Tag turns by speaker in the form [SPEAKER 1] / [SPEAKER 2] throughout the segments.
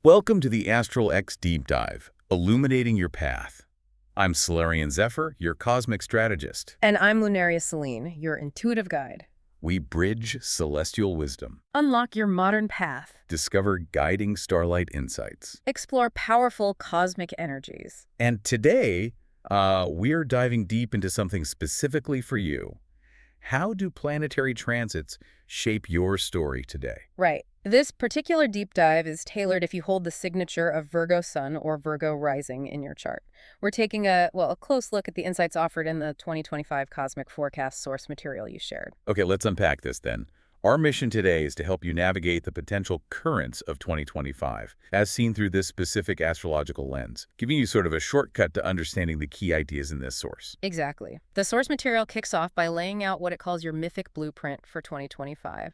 [SPEAKER 1] Welcome to the ASTRALX Deep Dive, illuminating your path. I'm Solarian Zephyr, your cosmic strategist.
[SPEAKER 2] And I'm Lunaria Selene, your intuitive guide.
[SPEAKER 1] We bridge celestial wisdom,
[SPEAKER 2] Unlock your modern path.
[SPEAKER 1] discover guiding starlight insights.
[SPEAKER 2] Explore powerful cosmic energies.
[SPEAKER 1] And today, we're diving deep into something specifically for you. How do planetary transits shape your story today?
[SPEAKER 2] Right. This particular deep dive is tailored if you hold the signature of Virgo Sun or Virgo Rising in your chart. We're taking a close look at the insights offered in the 2025 Cosmic Forecast source material you shared.
[SPEAKER 1] Okay, let's unpack this then. Our mission today is to help you navigate the potential currents of 2025, as seen through this specific astrological lens, giving you sort of a shortcut to understanding the key ideas in this source.
[SPEAKER 2] Exactly. The source material kicks off by laying out what it calls your mythic blueprint for 2025.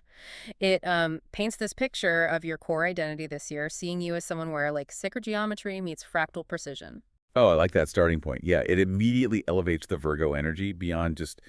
[SPEAKER 2] It paints this picture of your core identity this year, seeing you as someone where sacred geometry meets fractal precision.
[SPEAKER 1] Oh, I like that starting point. Yeah, it immediately elevates the Virgo energy beyond just,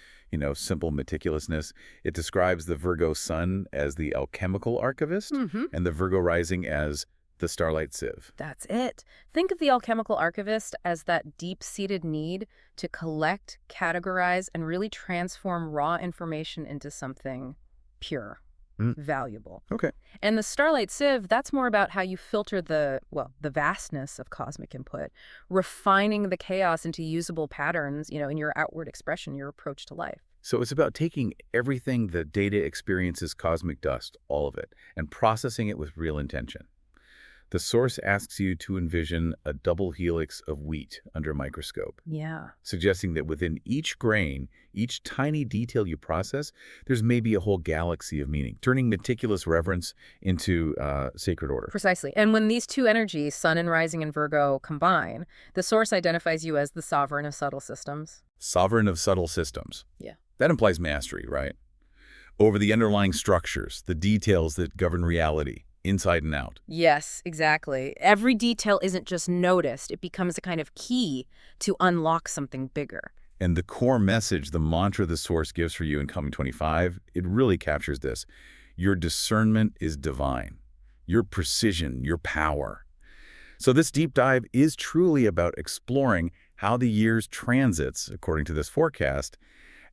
[SPEAKER 1] simple meticulousness. It describes the Virgo sun as the alchemical archivist and the Virgo rising as the starlight sieve.
[SPEAKER 2] That's it. Think of the alchemical archivist as that deep-seated need to collect, categorize, and really transform raw information into something pure, valuable.
[SPEAKER 1] Okay.
[SPEAKER 2] And the starlight sieve, that's more about how you filter the vastness of cosmic input, refining the chaos into usable patterns, in your outward expression, your approach to life.
[SPEAKER 1] So it's about taking everything the data experiences cosmic dust, all of it, and processing it with real intention. The source asks you to envision a double helix of wheat under a microscope,
[SPEAKER 2] Yeah.
[SPEAKER 1] suggesting that within each grain, each tiny detail you process, there's maybe a whole galaxy of meaning, turning meticulous reverence into sacred order.
[SPEAKER 2] Precisely. And when these two energies, Sun and Rising in Virgo, combine, the source identifies you as the sovereign of subtle systems.
[SPEAKER 1] Sovereign of subtle systems.
[SPEAKER 2] Yeah.
[SPEAKER 1] That implies mastery, right? Over the underlying structures, the details that govern reality, inside and out.
[SPEAKER 2] Yes, exactly. Every detail isn't just noticed. It becomes a kind of key to unlock something bigger.
[SPEAKER 1] And the core message, the mantra the source gives for you in coming 25, it really captures this. Your discernment is divine. Your precision, your power. So this deep dive is truly about exploring how the year's transits, according to this forecast,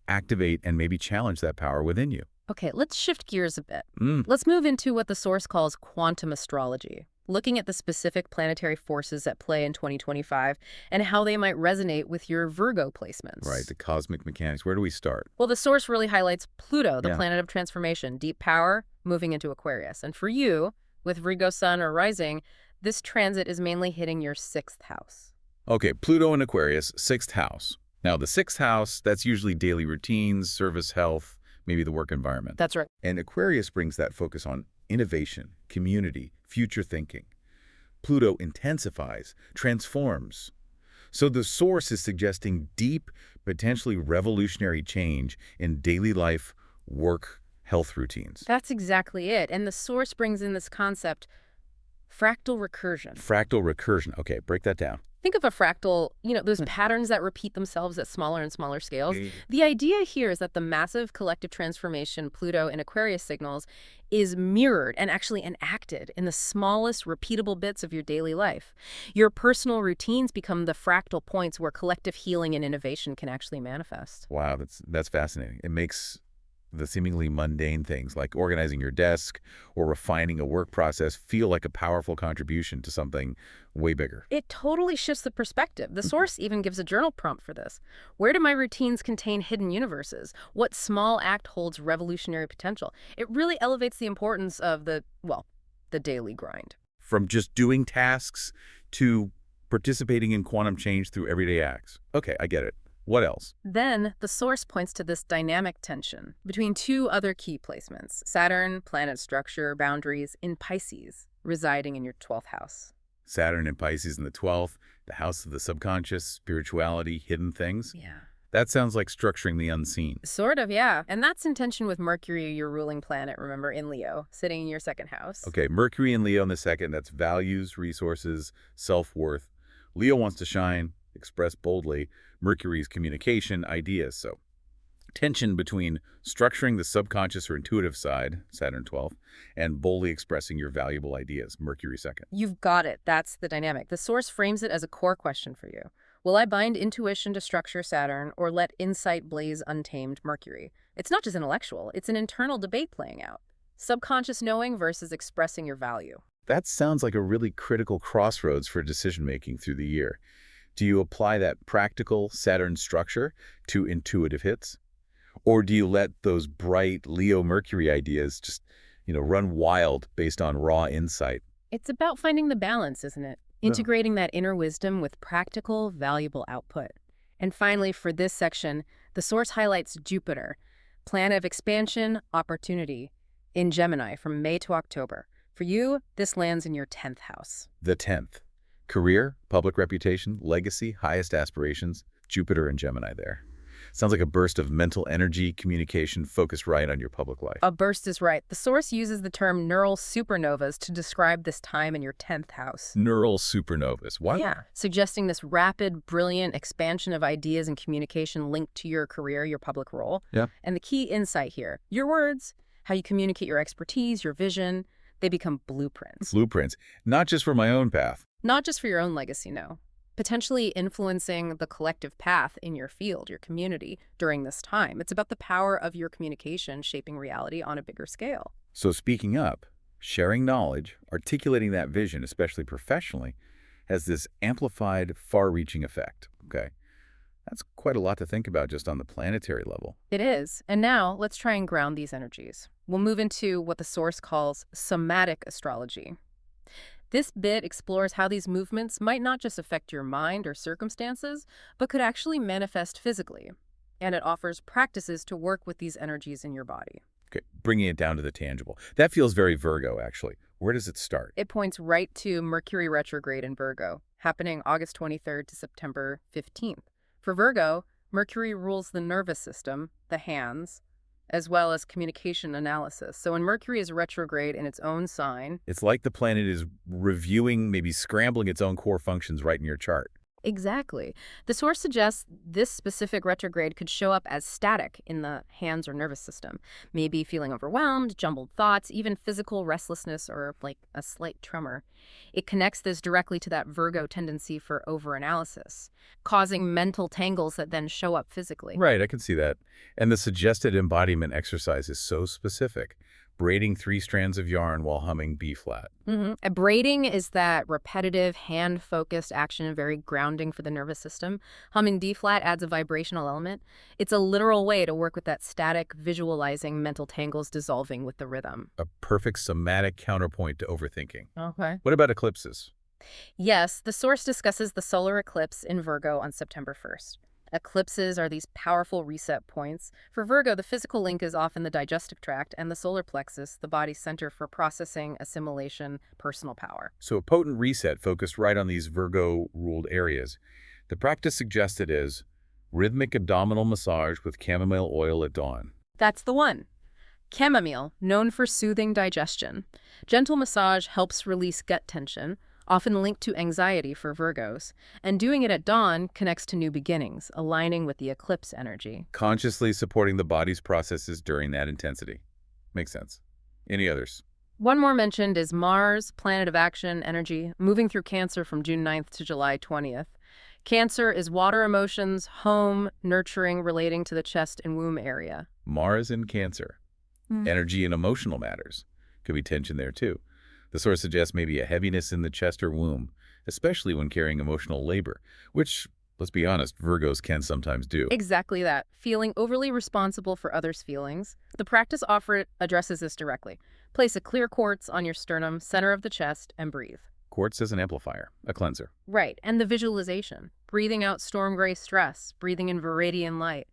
[SPEAKER 1] activate and maybe challenge that power within you.
[SPEAKER 2] Okay, let's shift gears a bit. Let's move into what the source calls quantum astrology, looking at the specific planetary forces at play in 2025 and how they might resonate with your Virgo placements.
[SPEAKER 1] Right, the cosmic mechanics. Where do we start?
[SPEAKER 2] Well, the source really highlights Pluto, the planet of transformation, deep power, moving into Aquarius. And for you, with Virgo Sun or Rising, this transit is mainly hitting your 6th house.
[SPEAKER 1] Okay, Pluto in Aquarius, 6th house. Now, the 6th house, that's usually daily routines, service, health, maybe the work environment.
[SPEAKER 2] That's right.
[SPEAKER 1] And Aquarius brings that focus on innovation, community, future thinking. Pluto intensifies, transforms. So the source is suggesting deep, potentially revolutionary change in daily life, work, health routines.
[SPEAKER 2] That's exactly it. And the source brings in this concept, fractal recursion.
[SPEAKER 1] Fractal recursion. Okay, break that down.
[SPEAKER 2] Think of a fractal, those patterns that repeat themselves at smaller and smaller scales. The idea here is that the massive collective transformation Pluto in Aquarius signals is mirrored and actually enacted in the smallest repeatable bits of your daily life. Your personal routines become the fractal points where collective healing and innovation can actually manifest.
[SPEAKER 1] Wow, that's fascinating. It makes the seemingly mundane things like organizing your desk or refining a work process feel like a powerful contribution to something way bigger.
[SPEAKER 2] It totally shifts the perspective. The source even gives a journal prompt for this. Where do my routines contain hidden universes? What small act holds revolutionary potential? It really elevates the importance of the daily grind.
[SPEAKER 1] From just doing tasks to participating in quantum change through everyday acts. Okay, I get it. What else?
[SPEAKER 2] Then, the source points to this dynamic tension between two other key placements, Saturn, planet structure, boundaries, in Pisces, residing in your 12th house.
[SPEAKER 1] Saturn in Pisces in the 12th, the house of the subconscious, spirituality, hidden things.
[SPEAKER 2] Yeah.
[SPEAKER 1] That sounds like structuring the unseen.
[SPEAKER 2] Sort of, yeah. And that's in tension with Mercury, your ruling planet, remember, in Leo, sitting in your 2nd house.
[SPEAKER 1] Okay, Mercury and Leo in the 2nd, that's values, resources, self-worth. Leo wants to shine, express boldly. Mercury's communication, ideas. So tension between structuring the subconscious or intuitive side, Saturn 12th, and boldly expressing your valuable ideas, Mercury 2nd.
[SPEAKER 2] You've got it. That's the dynamic. The source frames it as a core question for you. Will I bind intuition to structure, Saturn, or let insight blaze untamed, Mercury? It's not just intellectual, it's an internal debate playing out. Subconscious knowing versus expressing your value.
[SPEAKER 1] That sounds like a really critical crossroads for decision-making through the year. Do you apply that practical Saturn structure to intuitive hits? Or do you let those bright Leo-Mercury ideas just, run wild based on raw insight?
[SPEAKER 2] It's about finding the balance, isn't it? Integrating that inner wisdom with practical, valuable output. And finally, for this section, the source highlights Jupiter, planet of expansion, opportunity, in Gemini from May to October. For you, this lands in your 10th house.
[SPEAKER 1] The 10th. Career, public reputation, legacy, highest aspirations, Jupiter and Gemini there. Sounds like a burst of mental energy, communication, focused right on your public life.
[SPEAKER 2] A burst is right. The source uses the term neural supernovas to describe this time in your 10th house.
[SPEAKER 1] Neural supernovas. What?
[SPEAKER 2] Yeah, suggesting this rapid, brilliant expansion of ideas and communication linked to your career, your public role.
[SPEAKER 1] Yeah.
[SPEAKER 2] And the key insight here, your words, how you communicate your expertise, your vision, they become blueprints.
[SPEAKER 1] Blueprints. Not just for my own path.
[SPEAKER 2] Not just for your own legacy, no. Potentially influencing the collective path in your field, your community, during this time. It's about the power of your communication shaping reality on a bigger scale.
[SPEAKER 1] So speaking up, sharing knowledge, articulating that vision, especially professionally, has this amplified, far-reaching effect, okay? That's quite a lot to think about just on the planetary level.
[SPEAKER 2] It is. And now, let's try and ground these energies. We'll move into what the source calls somatic astrology. This bit explores how these movements might not just affect your mind or circumstances, but could actually manifest physically. And it offers practices to work with these energies in your body.
[SPEAKER 1] Okay, bringing it down to the tangible. That feels very Virgo, actually. Where does it start?
[SPEAKER 2] It points right to Mercury retrograde in Virgo, happening August 23rd to September 15th. For Virgo, Mercury rules the nervous system, the hands, as well as communication analysis. So when Mercury is retrograde in its own sign...
[SPEAKER 1] It's like the planet is reviewing, maybe scrambling its own core functions right in your chart.
[SPEAKER 2] Exactly. The source suggests this specific retrograde could show up as static in the hands or nervous system. Maybe feeling overwhelmed, jumbled thoughts, even physical restlessness or like a slight tremor. It connects this directly to that Virgo tendency for overanalysis, causing mental tangles that then show up physically.
[SPEAKER 1] Right, I can see that. And the suggested embodiment exercise is so specific. Braiding 3 strands of yarn while humming B-flat.
[SPEAKER 2] Braiding is that repetitive, hand-focused action, very grounding for the nervous system. Humming D-flat adds a vibrational element. It's a literal way to work with that static, visualizing mental tangles dissolving with the rhythm.
[SPEAKER 1] A perfect somatic counterpoint to overthinking.
[SPEAKER 2] Okay.
[SPEAKER 1] What about eclipses?
[SPEAKER 2] Yes, the source discusses the solar eclipse in Virgo on September 1st. Eclipses are these powerful reset points. For Virgo, the physical link is often the digestive tract and the solar plexus, the body's center for processing, assimilation, personal power.
[SPEAKER 1] So a potent reset focused right on these Virgo-ruled areas. The practice suggested is rhythmic abdominal massage with chamomile oil at dawn.
[SPEAKER 2] That's the one. Chamomile, known for soothing digestion. Gentle massage helps release gut tension, often linked to anxiety for Virgos, and doing it at dawn connects to new beginnings, aligning with the eclipse energy.
[SPEAKER 1] Consciously supporting the body's processes during that intensity. Makes sense. Any others?
[SPEAKER 2] One more mentioned is Mars, planet of action, energy, moving through Cancer from June 9th to July 20th. Cancer is water emotions, home, nurturing, relating to the chest and womb area.
[SPEAKER 1] Mars in Cancer. Energy and emotional matters. Could be tension there too. The source suggests maybe a heaviness in the chest or womb, especially when carrying emotional labor, which, let's be honest, Virgos can sometimes do.
[SPEAKER 2] Exactly that. Feeling overly responsible for others' feelings. The practice offered addresses this directly. Place a clear quartz on your sternum, center of the chest, and breathe.
[SPEAKER 1] Quartz as an amplifier, a cleanser.
[SPEAKER 2] Right, and the visualization. Breathing out storm gray stress, breathing in viridian light.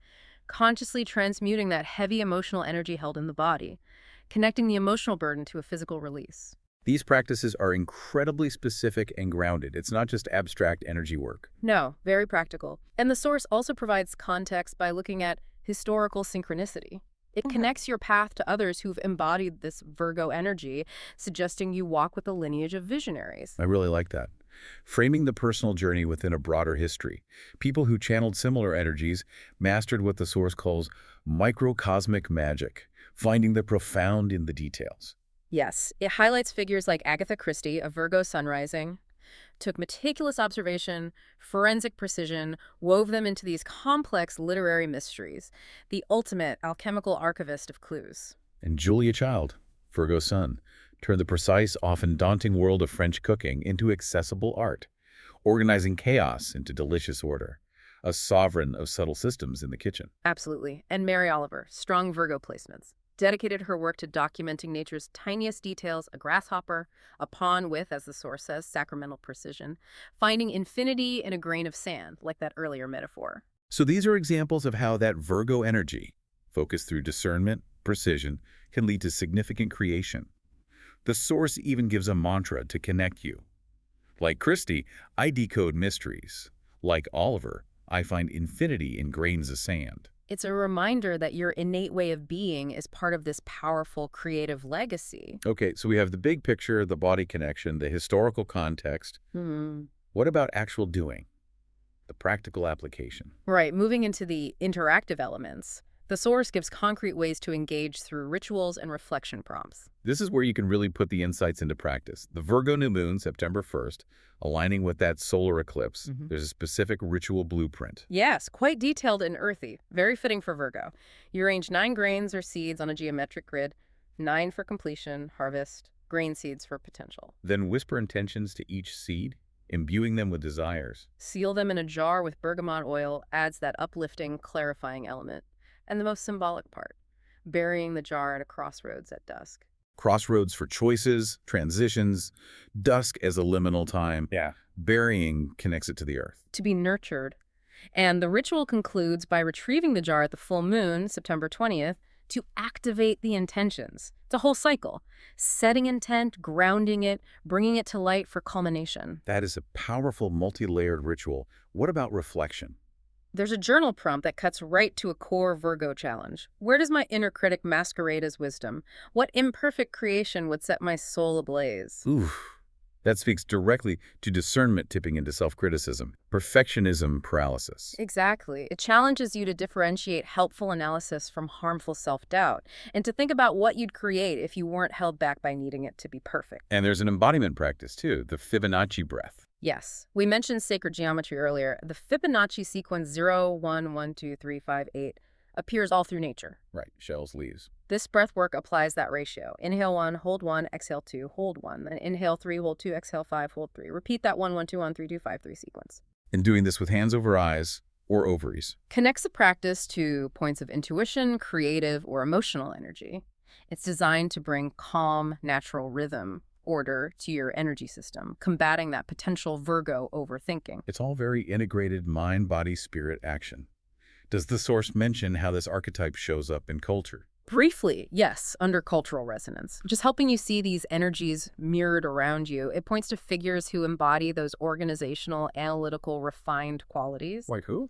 [SPEAKER 2] Consciously transmuting that heavy emotional energy held in the body. Connecting the emotional burden to a physical release.
[SPEAKER 1] These practices are incredibly specific and grounded. It's not just abstract energy work.
[SPEAKER 2] No, very practical. And the source also provides context by looking at historical synchronicity. It connects your path to others who've embodied this Virgo energy, suggesting you walk with a lineage of visionaries.
[SPEAKER 1] I really like that. Framing the personal journey within a broader history. People who channeled similar energies mastered what the source calls Microcosmic magic, finding the profound in the details.
[SPEAKER 2] Yes, it highlights figures like Agatha Christie, a Virgo Sun Rising, took meticulous observation, forensic precision, wove them into these complex literary mysteries, the ultimate alchemical archivist of clues.
[SPEAKER 1] And Julia Child, Virgo Sun, turned the precise, often daunting world of French cooking into accessible art, organizing chaos into delicious order, a sovereign of subtle systems in the kitchen.
[SPEAKER 2] Absolutely. And Mary Oliver, strong Virgo placements, dedicated her work to documenting nature's tiniest details, a grasshopper, a pawn with, as the source says, sacramental precision, finding infinity in a grain of sand, like that earlier metaphor.
[SPEAKER 1] So these are examples of how that Virgo energy, focused through discernment, precision, can lead to significant creation. The source even gives a mantra to connect you. Like Christie, I decode mysteries. Like Oliver, I find infinity in grains of sand.
[SPEAKER 2] It's a reminder that your innate way of being is part of this powerful creative legacy.
[SPEAKER 1] Okay, so we have the big picture, the body connection, the historical context. What about actual doing? The practical application.
[SPEAKER 2] Right, moving into the interactive elements. The source gives concrete ways to engage through rituals and reflection prompts.
[SPEAKER 1] This is where you can really put the insights into practice. The Virgo new moon, September 1st, aligning with that solar eclipse. There's a specific ritual blueprint.
[SPEAKER 2] Yes, quite detailed and earthy. Very fitting for Virgo. You arrange 9 grains or seeds on a geometric grid. 9 for completion, harvest, grain seeds for potential.
[SPEAKER 1] Then whisper intentions to each seed, imbuing them with desires.
[SPEAKER 2] Seal them in a jar with bergamot oil adds that uplifting, clarifying element. And the most symbolic part, burying the jar at a crossroads at dusk.
[SPEAKER 1] Crossroads for choices, transitions, dusk as a liminal time. Yeah. Burying connects it to the earth.
[SPEAKER 2] To be nurtured. And the ritual concludes by retrieving the jar at the full moon, September 20th, to activate the intentions. It's a whole cycle. Setting intent, grounding it, bringing it to light for culmination.
[SPEAKER 1] That is a powerful, multi-layered ritual. What about reflection?
[SPEAKER 2] There's a journal prompt that cuts right to a core Virgo challenge. Where does my inner critic masquerade as wisdom? What imperfect creation would set my soul ablaze?
[SPEAKER 1] Oof. That speaks directly to discernment tipping into self-criticism, perfectionism paralysis.
[SPEAKER 2] Exactly. It challenges you to differentiate helpful analysis from harmful self-doubt, and to think about what you'd create if you weren't held back by needing it to be perfect.
[SPEAKER 1] And there's an embodiment practice, too, the Fibonacci breath.
[SPEAKER 2] Yes. We mentioned sacred geometry earlier. The Fibonacci sequence 0, 1, 1, 2, 3, 5, 8 appears all through nature.
[SPEAKER 1] Right. Shells, leaves.
[SPEAKER 2] This breath work applies that ratio. Inhale 1, hold 1, exhale 2, hold 1. Then inhale 3, hold 2, exhale 5, hold 3. Repeat that 1, 1, 2, 1, 3, 2, 5, 3 sequence.
[SPEAKER 1] And doing this with hands over eyes or ovaries.
[SPEAKER 2] Connects the practice to points of intuition, creative, or emotional energy. It's designed to bring calm, natural rhythm, order to your energy system, combating that potential Virgo overthinking.
[SPEAKER 1] It's all very integrated mind, body, spirit action. Does the source mention how this archetype shows up in culture?
[SPEAKER 2] Briefly, yes, under cultural resonance, just helping you see these energies mirrored around you. It points to figures who embody those organizational, analytical, refined qualities.
[SPEAKER 1] Like who?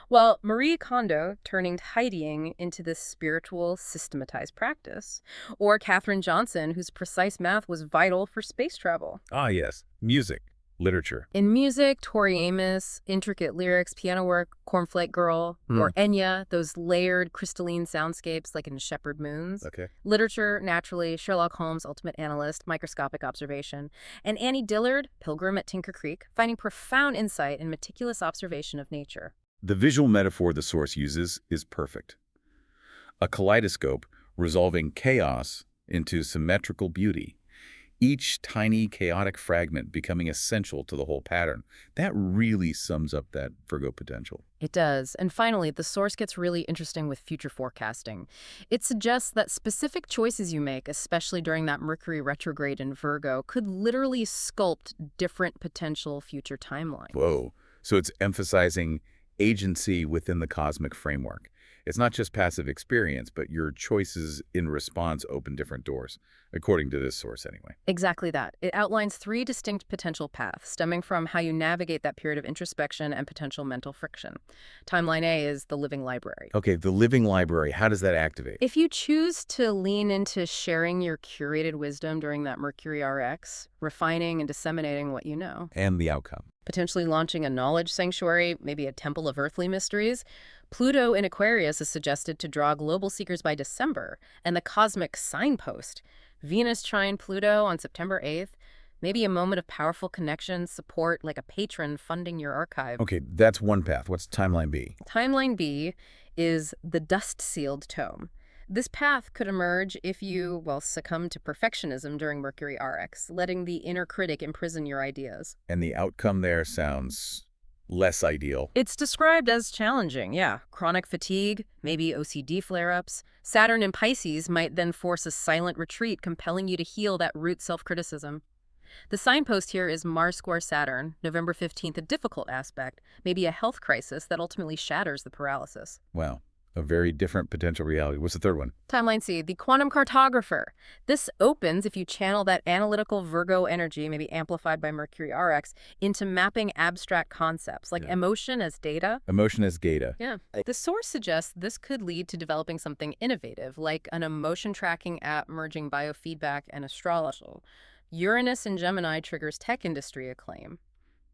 [SPEAKER 2] Well, Marie Kondo turning tidying into this spiritual, systematized practice. Or Katherine Johnson, whose precise math was vital for space travel.
[SPEAKER 1] Ah, yes. Music. Literature.
[SPEAKER 2] In music, Tori Amos, intricate lyrics, piano work, Cornflake Girl, or Enya, those layered crystalline soundscapes like in Shepherd Moons.
[SPEAKER 1] Okay.
[SPEAKER 2] Literature, naturally, Sherlock Holmes, Ultimate Analyst, Microscopic Observation. And Annie Dillard, Pilgrim at Tinker Creek, finding profound insight and meticulous observation of nature.
[SPEAKER 1] The visual metaphor the source uses is perfect. A kaleidoscope resolving chaos into symmetrical beauty. Each tiny chaotic fragment becoming essential to the whole pattern. That really sums up that Virgo potential.
[SPEAKER 2] It does. And finally, the source gets really interesting with future forecasting. It suggests that specific choices you make, especially during that Mercury retrograde in Virgo, could literally sculpt different potential future timelines.
[SPEAKER 1] Whoa. So it's emphasizing agency within the cosmic framework. It's not just passive experience, but your choices in response open different doors, according to this source anyway.
[SPEAKER 2] Exactly that. It outlines 3 distinct potential paths, stemming from how you navigate that period of introspection and potential mental friction. Timeline A is the living library.
[SPEAKER 1] Okay, the living library, how does that activate?
[SPEAKER 2] If you choose to lean into sharing your curated wisdom during that Mercury RX, refining and disseminating what you know.
[SPEAKER 1] And the outcome.
[SPEAKER 2] Potentially launching a knowledge sanctuary, maybe a temple of earthly mysteries, Pluto in Aquarius is suggested to draw global seekers by December, and the cosmic signpost, Venus trine Pluto on September 8th, maybe a moment of powerful connection, support, like a patron funding your archive.
[SPEAKER 1] Okay, that's one path. What's timeline B?
[SPEAKER 2] Timeline B is the dust-sealed tome. This path could emerge if you, well, succumb to perfectionism during Mercury RX, letting the inner critic imprison your ideas.
[SPEAKER 1] And the outcome there sounds less ideal.
[SPEAKER 2] It's described as challenging, yeah. Chronic fatigue, maybe OCD flare-ups. Saturn in Pisces might then force a silent retreat, compelling you to heal that root self-criticism. The signpost here is Mars square Saturn, November 15th, a difficult aspect, maybe a health crisis that ultimately shatters the paralysis.
[SPEAKER 1] Wow, a very different potential reality. What's the third one?
[SPEAKER 2] Timeline C, the quantum cartographer. This opens if you channel that analytical Virgo energy, maybe amplified by Mercury RX, into mapping abstract concepts like emotion as data.
[SPEAKER 1] Emotion as data.
[SPEAKER 2] Yeah. The source suggests this could lead to developing something innovative, like an emotion tracking app merging biofeedback and astrology. Uranus in Gemini triggers tech industry acclaim.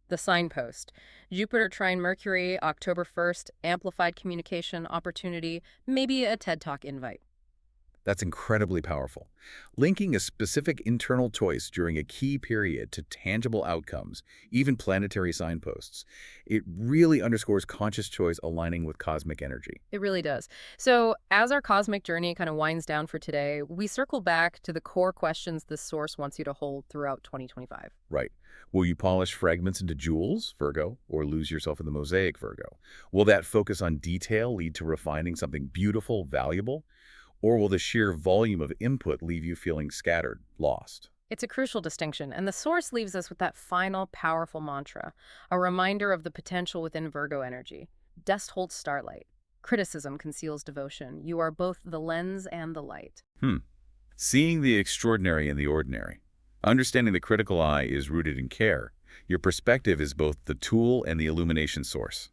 [SPEAKER 2] The signpost, Jupiter trine Mercury, October 1st, amplified communication opportunity, maybe a TED Talk invite.
[SPEAKER 1] That's incredibly powerful. Linking a specific internal choice during a key period to tangible outcomes, even planetary signposts, it really underscores conscious choice aligning with cosmic energy.
[SPEAKER 2] It really does. So as our cosmic journey kind of winds down for today, we circle back to the core questions this source wants you to hold throughout 2025.
[SPEAKER 1] Right. Will you polish fragments into jewels, Virgo, or lose yourself in the mosaic, Virgo? Will that focus on detail lead to refining something beautiful, valuable? Or will the sheer volume of input leave you feeling scattered, lost?
[SPEAKER 2] It's a crucial distinction, and the source leaves us with that final, powerful mantra, a reminder of the potential within Virgo energy. Dust holds starlight. Criticism conceals devotion. You are both the lens and the light.
[SPEAKER 1] Seeing the extraordinary in the ordinary. Understanding the critical eye is rooted in care. Your perspective is both the tool and the illumination source.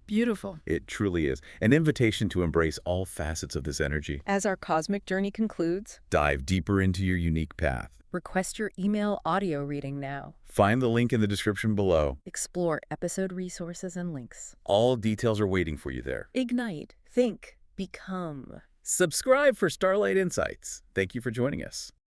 [SPEAKER 2] Beautiful.
[SPEAKER 1] It truly is. An invitation to embrace all facets of this energy.
[SPEAKER 2] As our cosmic journey concludes,
[SPEAKER 1] Dive deeper into your unique path.
[SPEAKER 2] request your email audio reading now.
[SPEAKER 1] Find the link in the description below.
[SPEAKER 2] Explore episode resources and links.
[SPEAKER 1] All details are waiting for you there.
[SPEAKER 2] Ignite, think, become.
[SPEAKER 1] Subscribe for Starlight Insights. Thank you for joining us.